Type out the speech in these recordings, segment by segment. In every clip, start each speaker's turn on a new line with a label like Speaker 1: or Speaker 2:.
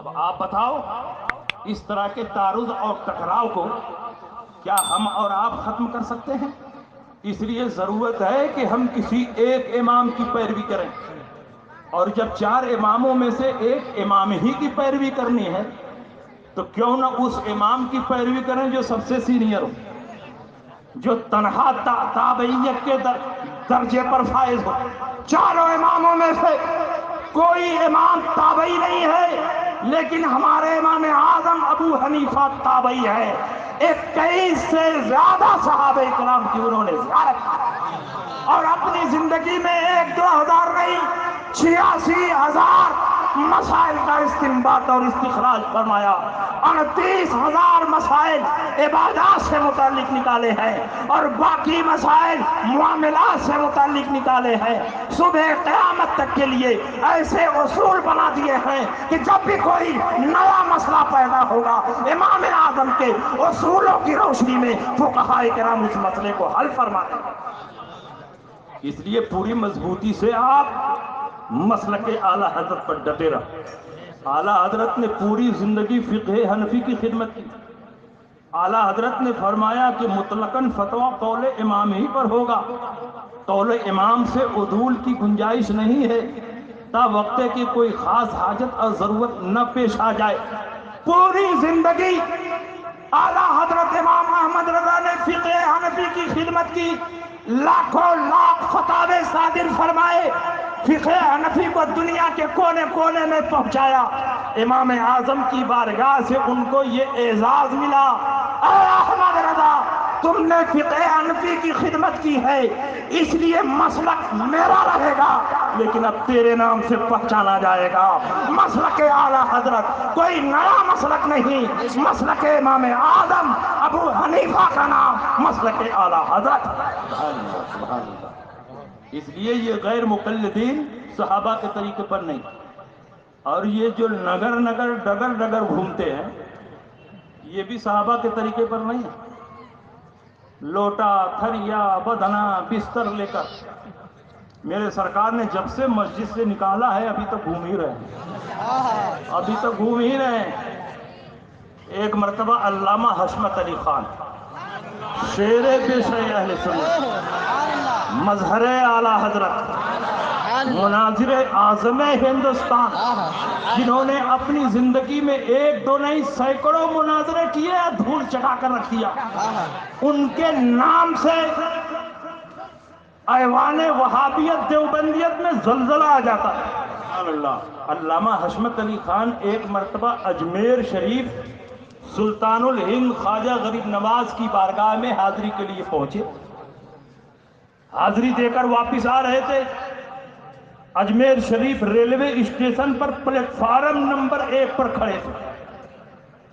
Speaker 1: اب آپ بتاؤ اس طرح کے تعارض اور ٹکراؤ کو کیا ہم اور آپ ختم کر سکتے ہیں؟ اس لیے ضرورت ہے کہ ہم کسی ایک امام کی پیروی کریں، اور جب 4 اماموں میں سے ایک امام ہی کی پیروی کرنی ہے تو کیوں نہ اس امام کی پیروی کریں جو سب سے سینئر ہو، جو تنہا تابعیت کے درجے پر فائز ہو۔ 4 اماموں میں سے کوئی امام تابعی نہیں ہے، لیکن ہمارے امام اعظم ابو حنیفہ تابعی ہے۔ 21 سے زیادہ صحابہ کرام کی انہوں نے زیارت کی، اور اپنی زندگی میں 1-2 ہزار نہیں، 86,000 مسائل کا استنباط اور استخراج فرمایا۔ 38,000 مسائل عبادات سے متعلق نکالے ہیں، اور باقی مسائل معاملات سے متعلق نکالے ہیں۔ صبح قیامت تک کے لیے ایسے اصول بنا دیے ہیں کہ جب بھی کوئی نیا مسئلہ پیدا ہوگا، امام اعظم کے اصولوں کی روشنی میں فقہاء کرام اس مسئلے کو حل فرمائیں گے۔ اس لیے پوری مضبوطی سے آپ مسلک اعلیٰ حضرت پر ڈٹے رہو۔ اعلیٰ حضرت نے پوری زندگی فقہ حنفی کی خدمت کی۔ اعلیٰ حضرت نے فرمایا کہ مطلقاً فتویٰ قول امام ہی پر ہوگا، قول امام سے عدول کی گنجائش نہیں ہے، تا وقت کی کوئی خاص حاجت اور ضرورت نہ پیش آ جائے۔ پوری زندگی اعلیٰ حضرت امام احمد رضا نے فقہ حنفی کی خدمت کی، لاکھوں لاکھ فتاوے صادر فرمائے، فقہ حنفی کو دنیا کے کونے کونے میں پہنچایا۔ امام اعظم کی بارگاہ سے ان کو یہ اعزاز ملا، اے احمد رضا تم نے فقہ حنفی کی خدمت کی ہے، اس لیے مسلک میرا رہے گا، لیکن اب تیرے نام سے پہچانا جائے گا۔ مسلک اعلیٰ حضرت کوئی نیا مسلک نہیں، مسلک امام اعظم ابو حنیفہ کا نام مسلک اعلیٰ حضرت۔ سبحان اللہ۔ اس لیے یہ غیر مقلدین صحابہ کے طریقے پر نہیں، اور یہ جو نگر نگر ڈگر ڈگر گھومتے ہیں یہ بھی صحابہ کے طریقے پر نہیں ہے۔ لوٹا تھریا بدنا بستر لے کر میرے سرکار نے جب سے مسجد سے نکالا ہے ابھی تک گھوم ہی رہے ہیں، ابھی تک گھوم ہی رہے ہیں۔ ایک مرتبہ علامہ حشمت علی خان، شیر پیش اہل سنت، مظہر اعلیٰ حضرت، مناظر اعظم ہندوستان، جنہوں نے اپنی زندگی میں 1-2 نہیں سینکڑوں مناظرے کیے، دھول چٹا کر رکھ دیا، ان کے نام سے ایوان وہابیت دیوبندیت میں زلزلہ آ جاتا ہے۔ سبحان اللہ۔ علامہ حشمت علی خان ایک مرتبہ اجمیر شریف سلطان الہند خواجہ غریب نواز کی بارگاہ میں حاضری کے لیے پہنچے، حاضری دے کر واپس آ رہے تھے۔ اجمیر شریف ریلوے اسٹیشن پر پلیٹ فارم نمبر 1 پر کھڑے تھے،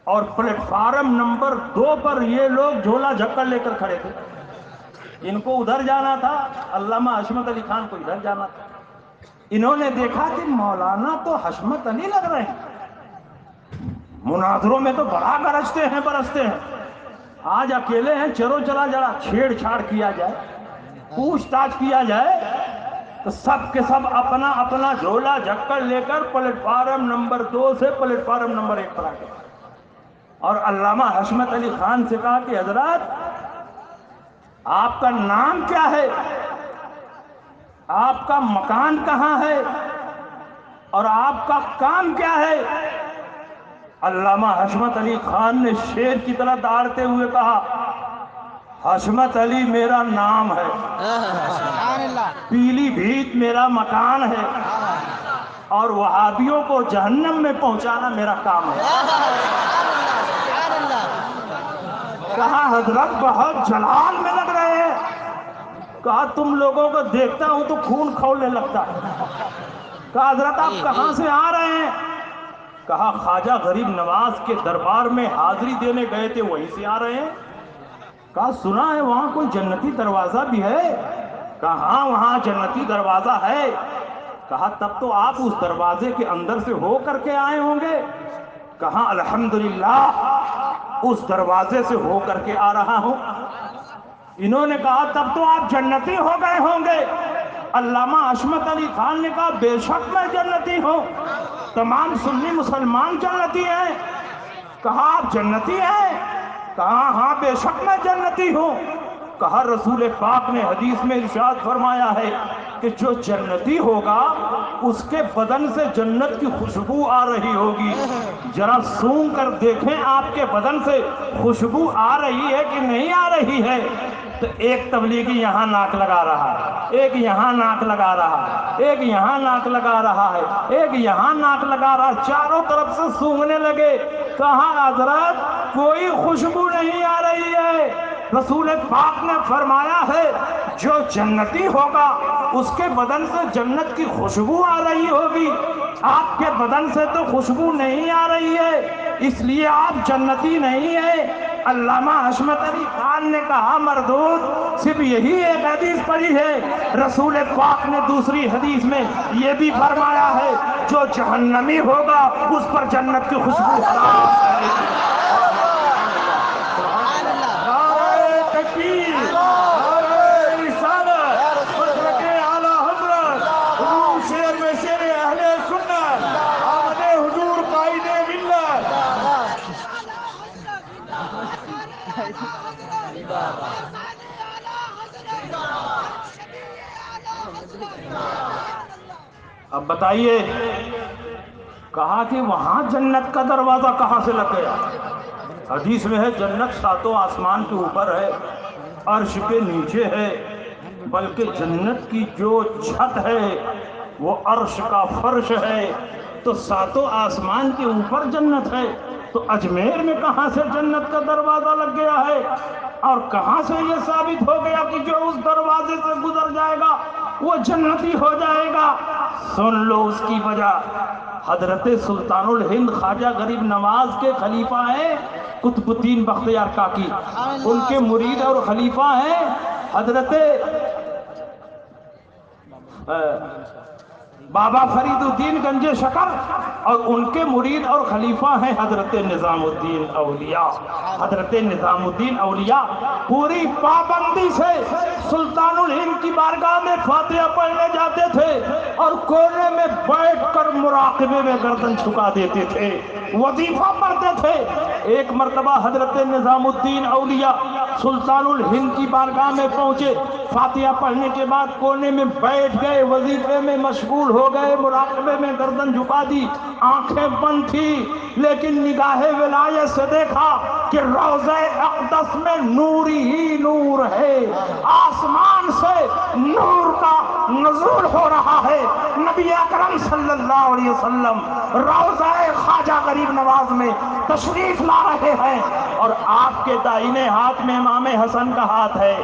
Speaker 1: اور پلیٹ فارم نمبر 2 پر یہ لوگ جھولا جھکڑ لے کر کھڑے تھے۔ ان کو ادھر جانا تھا، علامہ حشمت علی خان کو ادھر جانا تھا۔ انہوں نے دیکھا کہ مولانا تو حشمت علی لگ رہے ہیں، مناظروں میں تو بڑا گرجتے ہیں برستے ہیں، آج اکیلے ہیں، چلو چلا جڑا چھیڑ چھاڑ کیا جائے، پوچھ تاچھ کیا جائے۔ تو سب کے سب اپنا اپنا جھولا جھکڑ لے کر پلیٹ فارم نمبر 2 سے پلیٹ فارم نمبر 1 پر آ گئے، اور علامہ حشمت علی خان سے کہا کہ حضرات آپ کا نام کیا ہے، آپ کا مکان کہاں ہے، اور آپ کا کام کیا ہے؟ علامہ حشمت علی خان نے شیر کی طرح داڑتے ہوئے کہا، حشمت علی میرا نام ہے، پیلی بھیت میرا مکان ہے، اور وہابیوں کو جہنم میں پہنچانا میرا کام ہے۔ کہا حضرت بہت جلال میں لگ رہے ہیں، کہا تم لوگوں کو دیکھتا ہوں تو خون کھولنے لگتا ہے۔ کہا حضرت آپ کہاں سے آ رہے ہیں؟ کہا خواجہ غریب نواز کے دربار میں حاضری دینے گئے تھے وہیں سے آ رہے ہیں۔ کہا سنا ہے وہاں کوئی جنتی دروازہ بھی ہے؟ کہا ہاں وہاں جنتی دروازہ ہے۔ کہا تب تو آپ اس دروازے کے اندر سے ہو کر کے آئے ہوں گے؟ کہا الحمدللہ اس دروازے سے ہو کر کے آ رہا ہوں۔ انہوں نے کہا تب تو آپ جنتی ہو گئے ہوں گے؟ علامہ حشمت علی خان نے کہا بے شک میں جنتی ہوں۔ تمام سنی مسلمان جنتی ہیں؟ کہا آپ جنتی ہیں؟ کہا ہاں بے شک میں جنتی ہوں۔ کہا رسول پاک نے حدیث میں ارشاد فرمایا ہے کہ جو جنتی ہوگا اس کے بدن سے جنت کی خوشبو آ رہی ہوگی۔ ذرا سونگ کر دیکھیں آپ کے بدن سے خوشبو آ رہی ہے کہ نہیں آ رہی ہے؟ تو ایک تبلیغی یہاں ناک لگا رہا ہے، ایک یہاں ناک لگا رہا ہے، ایک یہاں ناک لگا رہا ہے، ایک یہاں ناک لگا رہا ہے، چاروں طرف سے سونگنے لگے۔ کہا حضرت کوئی خوشبو نہیں آ رہی ہے۔ رسول پاک نے فرمایا ہے جو جنتی ہوگا اس کے بدن سے جنت کی خوشبو آ رہی ہوگی، آپ کے بدن سے تو خوشبو نہیں آ رہی ہے، اس لیے آپ جنتی نہیں ہیں۔ علامہ حشمت علی خان نے کہا مردود صرف یہی ایک حدیث پڑھی ہے، رسول پاک نے دوسری حدیث میں یہ بھی فرمایا ہے جو جہنمی ہوگا اس پر جنت کی خوشبو حرام ہے۔ نعرہ تکبیر، نعرہ رسالت، مسلک اعلی حضرت، حضور شیر میں شیر اہل سنت، آمد حضور قائد ملت۔ اب بتائیے، کہا کہ وہاں جنت کا دروازہ کہاں سے لگ گیا؟ حدیث میں ہے جنت ساتوں آسمان کے اوپر ہے، عرش کے نیچے ہے، بلکہ جنت کی جو چھت ہے وہ عرش کا فرش ہے، تو ساتوں آسمان کے اوپر جنت ہے۔ تو اجمیر میں کہاں سے جنت کا دروازہ لگ گیا ہے؟ اور کہاں سے یہ ثابت ہو گیا کہ جو اس دروازے سے گزر جائے گا وہ جنتی ہو جائے گا؟ سن لو اس کی وجہ۔ حضرت سلطان الہند خواجہ غریب نواز کے خلیفہ ہیں قطب الدین بختیار کاکی، ان کے مرید اور خلیفہ ہیں حضرت بابا فرید الدین گنج شکر، اور ان کے مرید اور خلیفہ ہیں حضرت نظام الدین اولیاء۔ حضرت نظام الدین اولیاء پوری پابندی سے سلطان الہند کی بارگاہ میں فاتحہ پڑھنے جاتے تھے اور کونے میں بیٹھ کر مراقبے میں گردن جھکا دیتے تھے، وظیفہ پڑھتے تھے۔ ایک مرتبہ حضرت نظام الدین اولیاء سلطان الہند کی بارگاہ میں پہنچے، فاتحہ پڑھنے کے بعد کونے میں بیٹھ گئے، وظیفے میں مشغول ہو گئے، مراقبے میں گردن جھکا دی، آنکھیں بند تھی، لیکن نگاہ ولایت سے دیکھا کہ روضہ اقدس میں نور ہی نور ہے، آسمان سے نور کا نزول ہو رہا ہے۔ نبی اکرم صلی اللہ علیہ وسلم روضہ خواجہ غریب نواز میں تشریف لا رہے ہیں، اور آپ کے دائیں ہاتھ میں امام حسن کا ہاتھ ہے،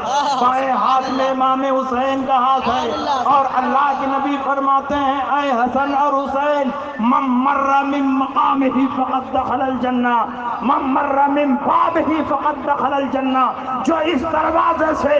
Speaker 1: بائیں ہاتھ میں امام حسین کا ہاتھ ہے، اور اللہ کے نبی فرماتے ہیں اے حسن اور حسین من مر من مقامہ فقد دخل الجنہ، من مر من بابہ فقد دخل الجنہ، جو اس دروازے سے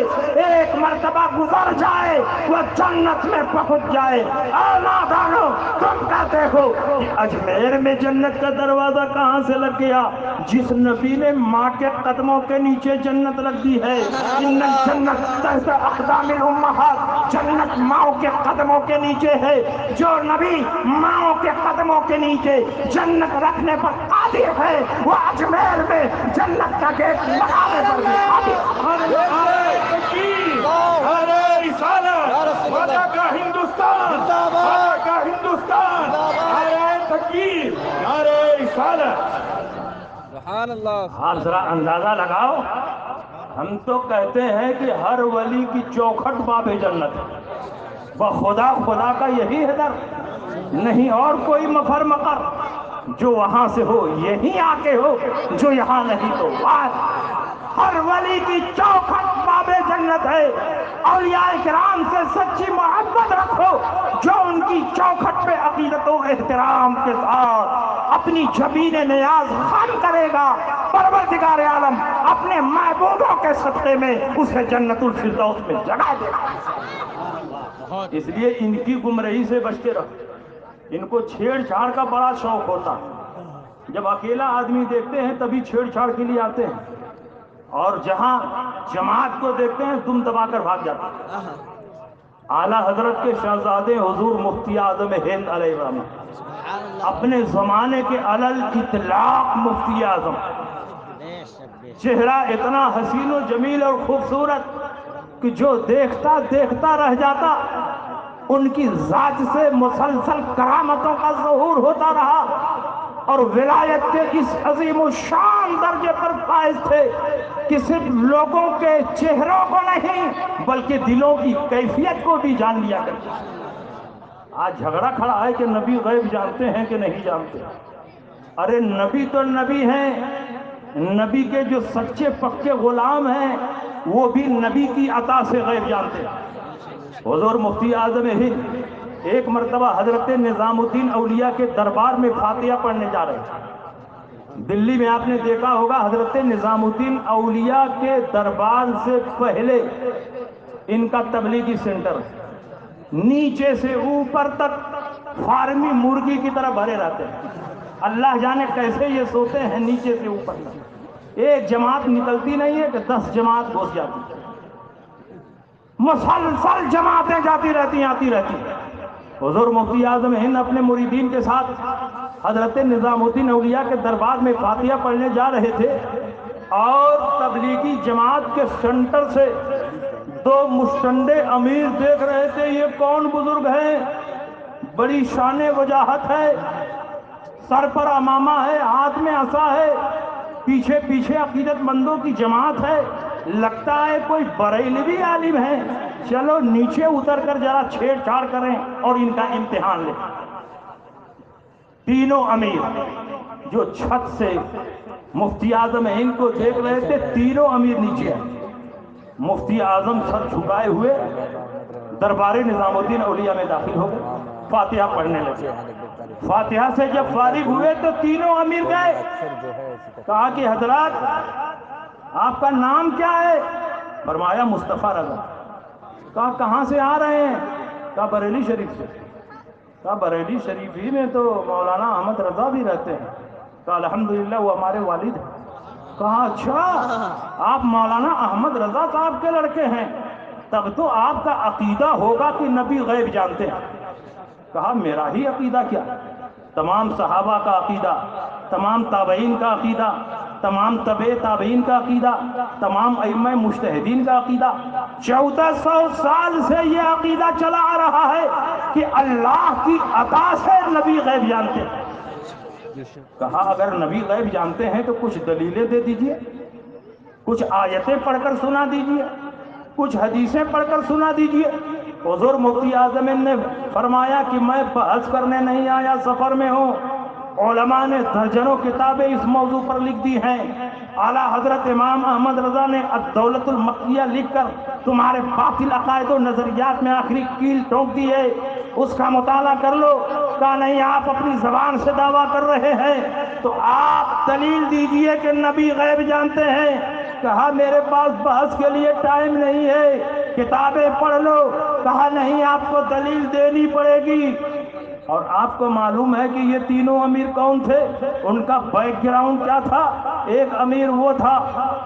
Speaker 1: ایک مرتبہ گزر جائے وہ جنت میں پہنچ جائے۔ اے نادانو، تم کہتے ہو کہ اجمیر میں جنت کا دروازہ کہاں سے لگ گیا؟ جس نبی نے ماں کے قدموں کے نیچے جنت لگ دی ہے، ان الجنت تحت اقدام الامہات، جنت ماں کے قدموں کے نیچے ہے۔ جو نبی ماں کے قدموں کے نیچے جنت رکھنے پر قادر ہے وہ اجمیر میں جنت کا گیٹ لگانے پر بھی قادر ہے۔ خدا کا ہندوستان، خدا کا ہندوستان، نعرہ تکبیر، نعرہ رسالت۔
Speaker 2: سبحان اللہ۔
Speaker 1: آپ ذرا اندازہ لگاؤ، ہم تو کہتے ہیں کہ ہر ولی کی چوکھٹ باب جنت ہے، بخدا خدا کا یہی ہے در، نہیں اور کوئی مفر مقر، جو وہاں سے ہو یہیں آ کے ہو، جو یہاں نہیں تو ہر ولی کی چوکھٹ باب جنت ہے۔ اولیاء کرام سے سچی محبت رکھو، جو ان کی چوکھٹ پہ عقیدت و احترام کے ساتھ اپنی جبین نیاز خم کرے گا، پروردگار عالم اپنے محبوبوں کے صدقے میں اسے جنت الفردوس میں جگہ دے گا۔ اس لیے ان کی گمراہی سے بچتے رہو۔ ان کو چھیڑ چھاڑ کا بڑا شوق ہوتا، جب اکیلا آدمی دیکھتے ہیں تبھی چھیڑ چھاڑ کے لیے آتے ہیں، اور جہاں جماعت کو دیکھتے ہیں دم دبا کر بھاگ جاتے ہیں۔ اعلیٰ حضرت کے شہزادے حضور مفتی اعظم ہند علیہ الرحمہ، اپنے زمانے کے علل اطلاق مفتی اعظم، چہرہ اتنا حسین و جمیل اور خوبصورت کہ جو دیکھتا دیکھتا رہ جاتا۔ ان کی ذات سے مسلسل کرامتوں کا ظہور ہوتا رہا اور ولایت کے اس عظیم و شان درجے پر فائز تھے کہ صرف لوگوں کے چہروں کو نہیں بلکہ دلوں کی کیفیت کو بھی جان لیا کرتے۔ آج جھگڑا کھڑا ہے کہ نبی غیب جانتے ہیں کہ نہیں جانتے۔ ارے نبی تو نبی ہیں، نبی کے جو سچے پکے غلام ہیں وہ بھی نبی کی عطا سے غیب جانتے ہیں۔ حضور مفتی اعظم ہند ایک مرتبہ حضرت نظام الدین اولیاء کے دربار میں فاتحہ پڑھنے جا رہے تھے۔ دلی میں آپ نے دیکھا ہوگا حضرت نظام الدین اولیاء کے دربار سے پہلے ان کا تبلیغی سینٹر نیچے سے اوپر تک فارمی مرغی کی طرح بھرے رہتے ہیں۔ اللہ جانے کیسے یہ سوتے ہیں نیچے سے اوپر تک۔ ایک جماعت نکلتی نہیں ہے کہ 10 جماعت گھس جاتی ہے، مسلسل جماعتیں جاتی رہتی ہیں آتی رہتی ہیں۔ حضور مفتی اعظم ہند اپنے مریدین کے ساتھ حضرت نظام الدین اولیاء کے دربار میں فاتحہ پڑھنے جا رہے تھے اور تبلیغی جماعت کے سینٹر سے 2 مشتنڈے امیر دیکھ رہے تھے، یہ کون بزرگ ہیں، بڑی شان وجاہت ہے، سر پر عمامہ ہے، ہاتھ میں عصا ہے، پیچھے پیچھے عقیدت مندوں کی جماعت ہے، لگتا ہے کوئی بریلوی عالم ہے، چلو نیچے اتر کر ذرا چھیڑ چھاڑ کریں اور ان کا امتحان لیں۔ تینوں امیر جو چھت سے مفتی اعظم ہند کو دیکھ رہے تھے، تینوں امیر نیچے آئے۔ مفتی اعظم سر جھکائے ہوئے دربار نظام الدین اولیاء میں داخل ہو گئے، فاتحہ پڑھنے لگے۔ فاتحہ سے جب فارغ ہوئے تو تینوں امیر گئے، کہا کہ حضرات آپ کا نام کیا ہے؟ فرمایا مصطفیٰ رضا۔ کہا کہاں سے آ رہے ہیں؟ کہا بریلی شریف سے۔ کہا بریلی شریف ہی میں تو مولانا احمد رضا بھی رہتے ہیں۔ کہا الحمدللہ وہ ہمارے والد ہیں۔ کہا اچھا آپ مولانا احمد رضا صاحب کے لڑکے ہیں، تب تو آپ کا عقیدہ ہوگا کہ نبی غیب جانتے ہیں۔ کہا میرا ہی عقیدہ کیا، تمام صحابہ کا عقیدہ، تمام تابعین کا عقیدہ، تمام تبع تابعین کا عقیدہ، تمام ائمہ مجتہدین کا عقیدہ، 1400 سال سے یہ عقیدہ چلا آ رہا ہے کہ اللہ کی عطا سے نبی غیب جانتے ہیں۔ کہا اگر نبی غیب جانتے ہیں تو کچھ دلیلیں دے دیجئے، کچھ آیتیں پڑھ کر سنا دیجئے، کچھ حدیثیں پڑھ کر سنا دیجئے۔ حضور مفتی اعظم نے فرمایا کہ میں بحث کرنے نہیں آیا، سفر میں ہوں۔ علماء نے درجنوں کتابیں اس موضوع پر لکھ دی ہیں۔ اعلیٰ حضرت امام احمد رضا نے الدولت المکیہ لکھ کر تمہارے باطل عقائد و نظریات میں آخری کیل ٹھونک دی ہے، اس کا مطالعہ کر لو۔ کہا نہیں آپ اپنی زبان سے دعویٰ کر رہے ہیں تو آپ دلیل دیجئے کہ نبی غیب جانتے ہیں۔ کہا میرے پاس بحث کے لیے ٹائم نہیں ہے، کتابیں پڑھ لو۔ کہا نہیں آپ کو دلیل دینی پڑے گی۔ اور آپ کو معلوم ہے کہ یہ تینوں امیر کون تھے، ان کا بیک گراؤنڈ کیا تھا؟ ایک امیر وہ تھا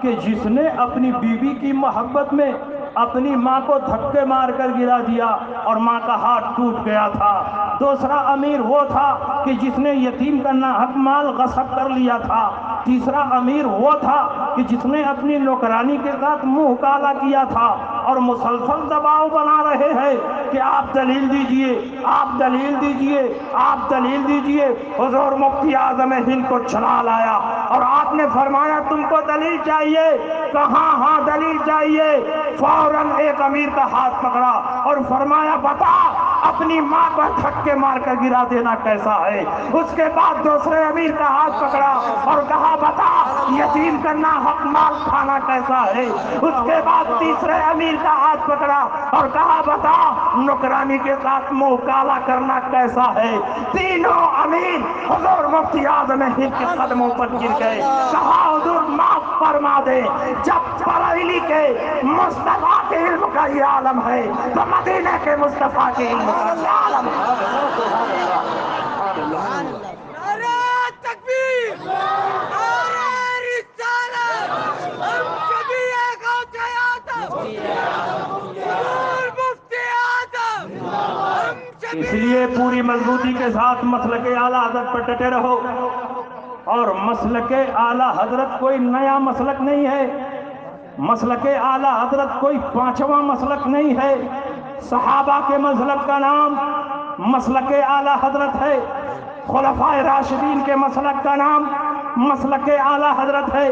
Speaker 1: کہ جس نے اپنی بیوی کی محبت میں اپنی ماں کو دھکے مار کر گرا دیا اور ماں کا ہاتھ ٹوٹ گیا تھا۔ دوسرا امیر وہ تھا کہ جس نے یتیم کا ناحق مال غصب کر لیا تھا۔ تیسرا امیر وہ تھا کہ جس نے اپنی نوکرانی کے ساتھ منہ کالا کیا تھا اور مسلسل دباؤ بنا رہے ہیں کہ آپ دلیل دیجئے، آپ دلیل دیجئے، آپ دلیل دیجئے۔ حضور مفتی اعظم ہند کو چلا لایا اور آپ نے فرمایا تم کو دلیل چاہیے؟ کہاں ہاں دلیل چاہیے۔ فوراً ایک امیر کا ہاتھ پکڑا اور فرمایا بتا اپنی ماں کو دھکے مار کر گرا دینا کیسا ہے۔ اس کے بعد دوسرے امیر کا ہاتھ پکڑا اور کہا بتا یتیم کا ناحق مال کھانا کیسا ہے۔ اس کے بعد تیسرے امیر کا ہاتھ پکڑا اور کہا بتا نوکرانی کے ساتھ منہ کالا کرنا کیسا ہے۔ تینوں امیر حضور مفتی اعظم ہند کے قدموں پر گر گئے۔ کہا حضور معاف فرما دے، جب بریلی کے مصطفیٰ کے علم کا یہ عالم ہے تو مدینہ کے مصطفیٰ کے علم کا یہ عالم ہے۔
Speaker 3: نعرہ تکبیر، نعرہ رسالت، ہم سبھی ایک ہو جاتے ہیں۔ حضور مفتی اعظم
Speaker 1: لیے پوری مضبوطی کے ساتھ مسلک اعلیٰ حضرت پر ڈٹے رہو. اور مسلک اعلیٰ حضرت کوئی نیا مسلک نہیں ہے. مسلک اعلیٰ حضرت کوئی پانچواں مسلک نہیں ہے. صحابہ کے مسلک کا نام مسلک اعلیٰ حضرت ہے. خلفائے راشدین کے مسلک کا نام مسلک اعلیٰ حضرت ہے.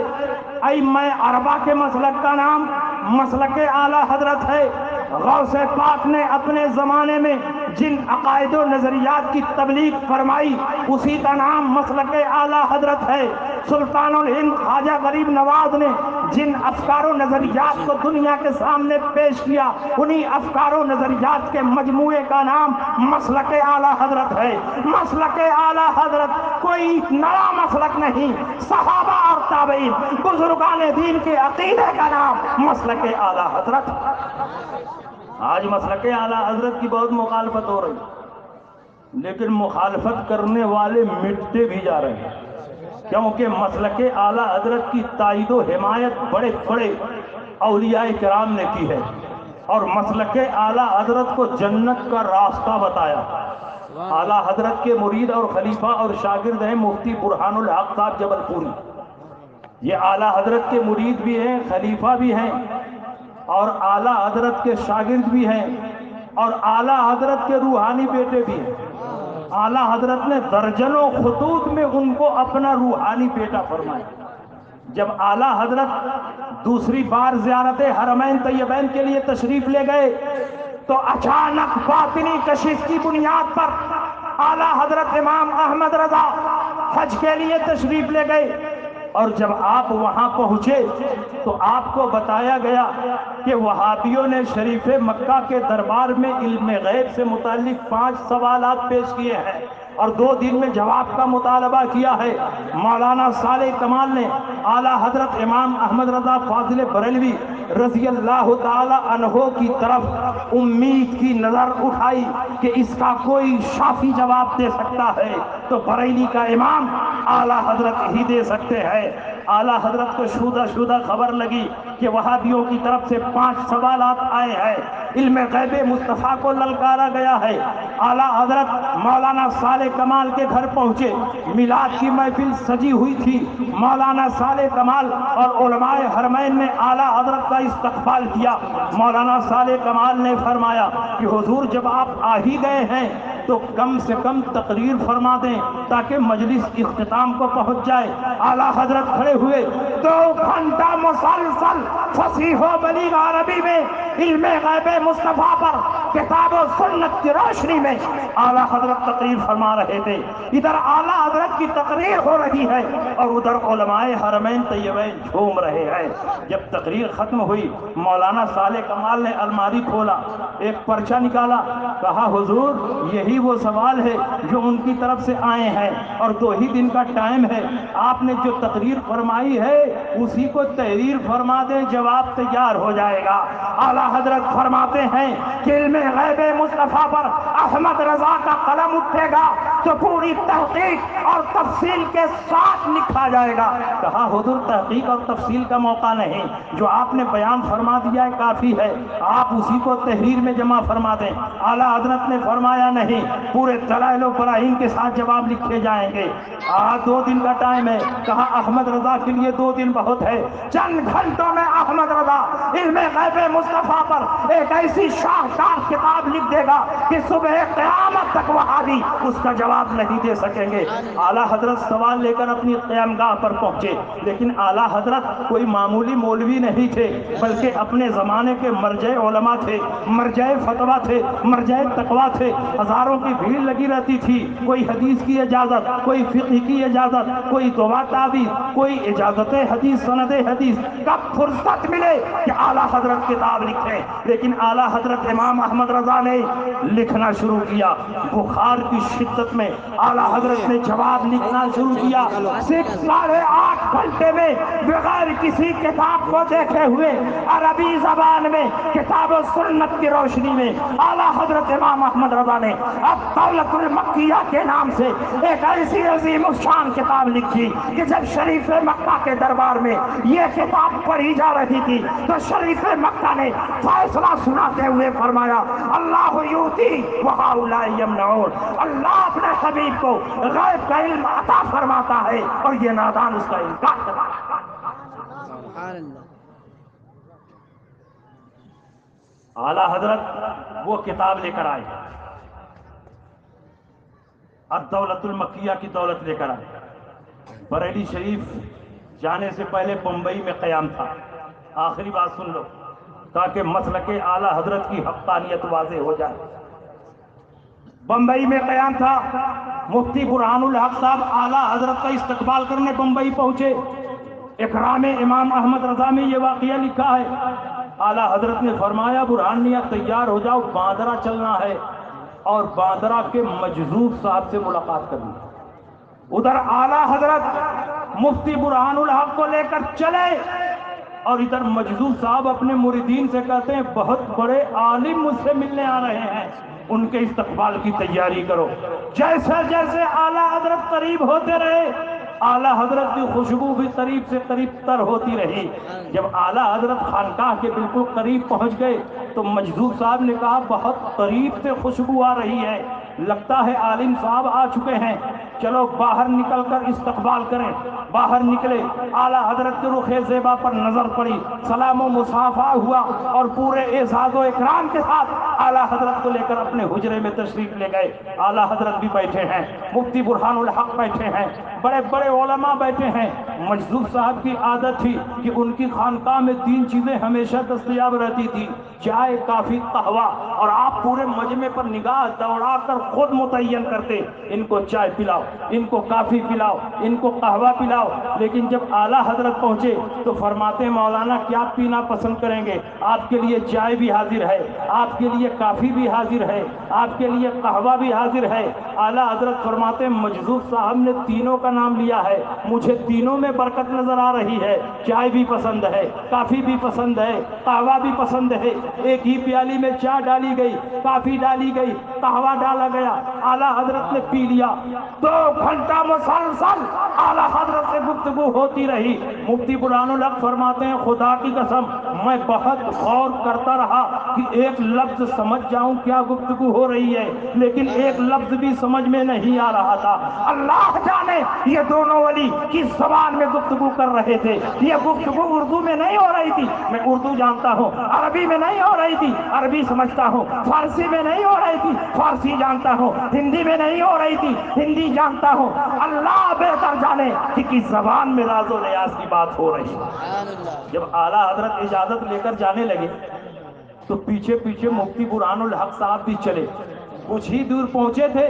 Speaker 1: ائمہ اربعہ کے مسلک کا نام مسلک اعلیٰ حضرت ہے. غوث پاک نے اپنے زمانے میں جن عقائد و نظریات کی تبلیغ فرمائی اسی کا نام مسلک اعلیٰ حضرت ہے. سلطان الہند خواجہ غریب نواز نے جن افکار و نظریات کو دنیا کے سامنے پیش کیا انہی افکار و نظریات کے مجموعے کا نام مسلک اعلیٰ حضرت ہے. مسلک اعلیٰ حضرت کوئی نیا مسلک نہیں. صحابہ اور تابعین بزرگان دین کے عقیدے کا نام مسلک اعلیٰ حضرت. آج مسلک اعلیٰ حضرت کی بہت مخالفت ہو رہی لیکن مخالفت کرنے والے مٹتے بھی جا رہے ہیں کیونکہ مسلک اعلیٰ حضرت کی تائید و حمایت بڑے بڑے اولیاء کرام نے کی ہے اور مسلک اعلیٰ حضرت کو جنت کا راستہ بتایا. اعلیٰ حضرت کے مرید اور خلیفہ اور شاگرد ہیں مفتی برہان الحق صاحب جبل پوری. یہ اعلیٰ حضرت کے مرید بھی ہیں, خلیفہ بھی ہیں اور اعلیٰ حضرت کے شاگرد بھی ہیں اور اعلیٰ حضرت کے روحانی بیٹے بھی ہیں. اعلیٰ حضرت نے درجنوں خطوط میں ان کو اپنا روحانی بیٹا فرمایا. جب اعلیٰ حضرت دوسری بار زیارت حرمین طیبین کے لیے تشریف لے گئے تو اچانک باطنی کشش کی بنیاد پر اعلیٰ حضرت امام احمد رضا حج کے لیے تشریف لے گئے اور جب آپ وہاں پہنچے تو آپ کو بتایا گیا کہ وہابیوں نے شریف مکہ کے دربار میں علم غیب سے متعلق 5 سوالات پیش کیے ہیں اور 2 دن میں جواب کا مطالبہ کیا ہے. مولانا صالح کمال نے اعلیٰ حضرت امام احمد رضا فاضل بریلوی رضی اللہ تعالی عنہ کی طرف امید کی نظر اٹھائی کہ اس کا کوئی شافی جواب دے سکتا ہے تو بریلی کا امام اعلیٰ حضرت ہی دے سکتے ہیں. اعلیٰ حضرت کو شودہ خبر لگی کہ وہابیوں کی طرف سے 5 سوالات آئے ہیں. علم غیب مصطفیٰ کو للکارا گیا ہے. اعلیٰ حضرت مولانا صالح کمال کے گھر پہنچے. میلاد کی محفل سجی ہوئی تھی. مولانا صالح کمال اور علماء حرمین نے اعلیٰ حضرت کا استقبال کیا. مولانا صالح کمال نے فرمایا کہ حضور جب آپ آ ہی گئے ہیں تو کم سے کم تقریر فرما دیں تاکہ مجلس اختتام کو پہنچ جائے. اعلیٰ حضرت کھڑے ہوئے. 2 گھنٹہ مسلسل فصیح و بلیغ عربی میں علم غیب مصطفیٰ پر کتاب و سنت کی روشنی میں اعلیٰ حضرت تقریر فرما رہے تھے. ادھر اعلیٰ حضرت کی تقریر ہو رہی ہے اور ادھر علماء حرمین طیبین جھوم رہے ہیں. جب تقریر ختم ہوئی مولانا صالح کمال نے الماری کھولا, ایک پرچہ نکالا, کہا حضور یہی وہ سوال ہے جو ان کی طرف سے آئے ہیں اور 2 ہی دن کا ٹائم ہے. آپ نے جو تقریر فرمائی ہے اسی کو تحریر فرما دیں, جواب تیار ہو جائے گا. اعلیٰ حضرت فرماتے ہیں کہ علم غیب مصطفیٰ پر احمد رضا کا قلم اٹھے گا تو پوری تحقیق اور تفصیل کے ساتھ لکھا جائے گا. کہا حضور تحقیق اور تفصیل کا موقع نہیں, جو آپ نے بیان فرما دیا ہے کافی ہے, آپ اسی کو تحریر میں جمع فرما دیں. اعلیٰ حضرت نے فرمایا نہیں, پورے دلائل و براہین کے ساتھ جواب لکھے جائیں گے. 2 دن کا ٹائم ہے. کہا احمد رضا کے لیے 2 دن بہت ہے. چند گھنٹوں میں احمد رضا علم غیب مصطفیٰ پر ایک ایسی شاہکار کتاب لکھ دے گا کہ صبح قیامت تک وہابی اس کا جواب نہیں دے سکیں گے. اعلیٰ حضرت سوال لے کر اپنی قیامگاہ پر پہنچے, لیکن اعلیٰ حضرت کوئی معمولی مولوی نہیں تھے بلکہ اپنے زمانے کے مرجع علماء تھے, مرجع فتویٰ تھے, مرجع تقویٰ تھے. ہزاروں کی بھیڑ لگی رہتی تھی. کوئی حدیث کی اجازت, کوئی فقہ کی اجازت, کوئی دعا تعبیر, کوئی اجازت حدیث, سند حدیث. کب فرصت ملے کہ اعلیٰ حضرت کتاب لکھیں, لیکن اعلیٰ حضرت امام احمد رضا نے لکھنا شروع کیا. بخار کی شدت میں اعلیٰ حضرت نے جواب لکھنا شروع کیا. 8.5 گھنٹے میں بغیر کسی کتاب کو دیکھے ہوئے عربی زبان میں کتاب و سنت کی روشنی میں اعلیٰ حضرت امام احمد رضا نے اب دولت المکیہ کے نام سے ایک ایسی عظیم الشان کتاب لکھی کہ جب شریف مکہ کے دربار میں یہ کتاب پڑھی جا
Speaker 4: رہی تھی تو شریف مکہ نے فیصلہ سناتے ہوئے فرمایا اللہ یؤتی وہؤلاء یمنعون، اللہ اپنے حبیب کو غیب کا علم عطا فرماتا ہے اور یہ نادان اس کا انکار کرتا ہے۔
Speaker 2: سبحان اللہ۔
Speaker 1: اعلی حضرت وہ کتاب لے کر آئے، الدولت المکیہ کی دولت لے کر آئے۔ بریلی شریف جانے سے پہلے بمبئی میں قیام تھا، آخری بات سن لو تاکہ مسلک اعلی حضرت کی حقانیت واضح ہو جائے۔ بمبئی میں قیام تھا، مفتی برہان الحق صاحب اعلی حضرت کا استقبال کرنے بمبئی پہنچے۔ اکرام امام احمد رضا میں یہ واقعہ لکھا ہے، اعلی حضرت نے فرمایا برہانیہ تیار ہو جاؤ، باندرا چلنا ہے اور باندرا کے مجذوب صاحب سے ملاقات کرنی ہے۔ ادھر اعلی حضرت مفتی برہان الحق کو لے کر چلے اور ادھر مجذوب صاحب اپنے مریدین سے کہتے ہیں بہت بڑے عالم مجھ سے ملنے آ رہے ہیں، ان کے استقبال کی تیاری کرو۔ جیسے جیسے اعلی حضرت قریب ہوتے رہے، اعلی حضرت کی خوشبو بھی قریب سے قریب تر ہوتی رہی۔ جب اعلی حضرت خانقاہ کے بالکل قریب پہنچ گئے تو مجذوب صاحب نے کہا بہت قریب سے خوشبو آ رہی ہے، لگتا ہے عالم صاحب آ چکے ہیں، چلو باہر نکل کر استقبال کریں۔ باہر نکلے، اعلی حضرت کے رخ زیبا پر نظر پڑی، سلام و مصافحہ ہوا اور پورے اعزاز و اکرام کے ساتھ اعلی حضرت کو لے کر اپنے حجرے میں تشریف لے گئے۔ اعلی حضرت بھی بیٹھے ہیں، مفتی برہان الحق بیٹھے ہیں، بڑے بڑے علماء بیٹھے ہیں۔ مجذوب صاحب کی عادت تھی کہ ان کی خانقاہ میں 3 چیزیں ہمیشہ دستیاب رہتی تھی، چائے، کافی، قہوہ، اور آپ پورے مجمع پر نگاہ دوڑا کر خود متعین کرتے ان کو چائے پلاؤ، ان کو کافی پلاؤ، ان کو قہوہ پلاؤ۔ لیکن جب اعلیٰ حضرت پہنچے تو فرماتے ہیں مولانا کیا پینا پسند کریں گے؟ آپ کے لیے چائے بھی حاضر ہے، آپ کے لیے کافی بھی حاضر ہے، آپ کے لیے قہوہ بھی حاضر ہے۔ اعلیٰ حضرت فرماتے ہیں مجذوب صاحب نے تینوں کا نام لیا ہے، مجھے تینوں میں برکت نظر آ رہی ہے، چائے بھی پسند ہے، کافی بھی پسند ہے، قہوہ بھی پسند ہے۔ ایک ہی پیالی میں چائے ڈالی گئی، کافی ڈالی گئی، قہوہ ڈالا گیا، اعلیٰ حضرت نے پی لیا۔ 2 گھنٹہ مسلسل اعلیٰ حضرت سے گفتگو ہوتی رہی۔ مفتی برہان الحق فرماتے ہیں خدا کی قسم میں بہت غور کرتا رہا کہ ایک لفظ سمجھ جاؤں کیا گفتگو ہو رہی ہے، لیکن ایک لفظ بھی سمجھ میں نہیں آ رہا تھا۔ اللہ جانے یہ دونوں ولی کس زبان میں گفتگو کر رہے تھے۔ یہ گفتگو اردو میں نہیں ہو رہی تھی، میں اردو جانتا ہوں، عربی میں نہیں ہو رہی تھی، عربی سمجھتا ہوں، فارسی میں نہیں ہو رہی تھی، فارسی جانتا ہوں، ہندی میں نہیں ہو رہی تھی، ہندی جانتا ہوں۔ اللہ بہتر جانے کہ کس زبان میں راز و نیاز کی بات ہو رہی ہے۔ جب اعلیٰ حضرت اجازت لے کر جانے لگے تو پیچھے پیچھے مفتی برہان الحق صاحب بھی چلے۔ کچھ ہی دور پہنچے تھے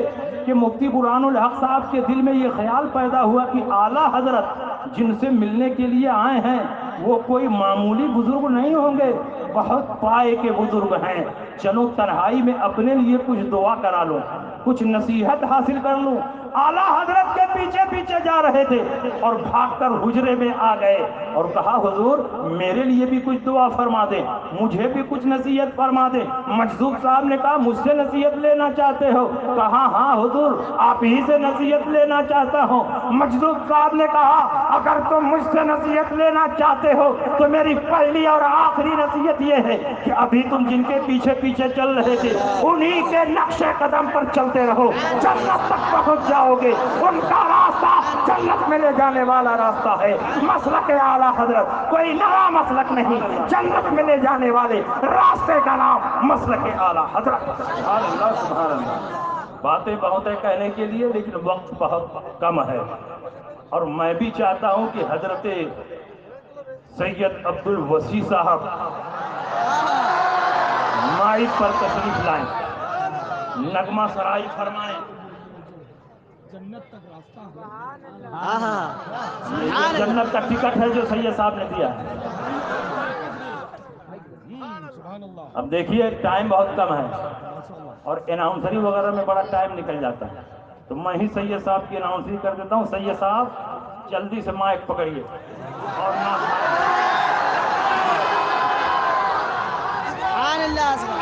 Speaker 1: کہ مفتی برہان الحق صاحب کے دل میں یہ خیال پیدا ہوا کہ اعلیٰ حضرت جن سے ملنے کے لیے آئے ہیں وہ کوئی معمولی بزرگ نہیں ہوں گے، بہت پائے کے بزرگ ہیں، چلو تنہائی میں اپنے لیے کچھ دعا کرا لوں، کچھ نصیحت حاصل کر لوں۔ اعلیٰ حضرت کے پیچھے پیچھے جا رہے تھے اور بھاگ کر حجرے میں آ گئے اور کہا حضور میرے لیے بھی کچھ دعا فرما دیں، مجھے بھی کچھ نصیحت فرما دیں۔ مجذوب صاحب نے کہا مجھ سے نصیحت لینا چاہتے ہو؟ کہا ہاں حضور آپ ہی سے نصیحت لینا چاہتا ہوں۔ مجذوب صاحب نے کہا اگر تم مجھ سے نصیحت لینا چاہتے ہو تو میری پہلی اور آخری نصیحت یہ ہے کہ ابھی تم جن کے پیچھے پیچھے چل رہے تھے انہی کے نقش قدم پر چلتے رہو، جنت تک پہنچ جاؤ گے۔ ان کا راستہ جنت میں لے جانے والا راستہ ہے۔ مسلک اعلیٰ حضرت کوئی نیا مسلک نہیں، جنت میں لے جانے والے راستے کا نام مسلک اعلیٰ حضرت۔ سبحان اللہ سبحان اللہ۔ باتیں بہت ہے کہنے کے لیے لیکن وقت بہت کم ہے، اور میں بھی چاہتا ہوں کہ حضرت سید عبد الوسی صاحب مائک پر تشریف لائیں، نغمہ سرائی فرمائیں۔ یہ جنت کا ٹکٹ ہے جو سید صاحب نے دیا ہے۔ اب دیکھیے ٹائم بہت کم ہے اور اناؤنسری وغیرہ میں بڑا ٹائم نکل جاتا ہے، تو میں ہی سید صاحب کی اناؤنسری کر دیتا ہوں۔ سید صاحب جلدی سے مائک پکڑیے اور
Speaker 2: سبحان اللہ۔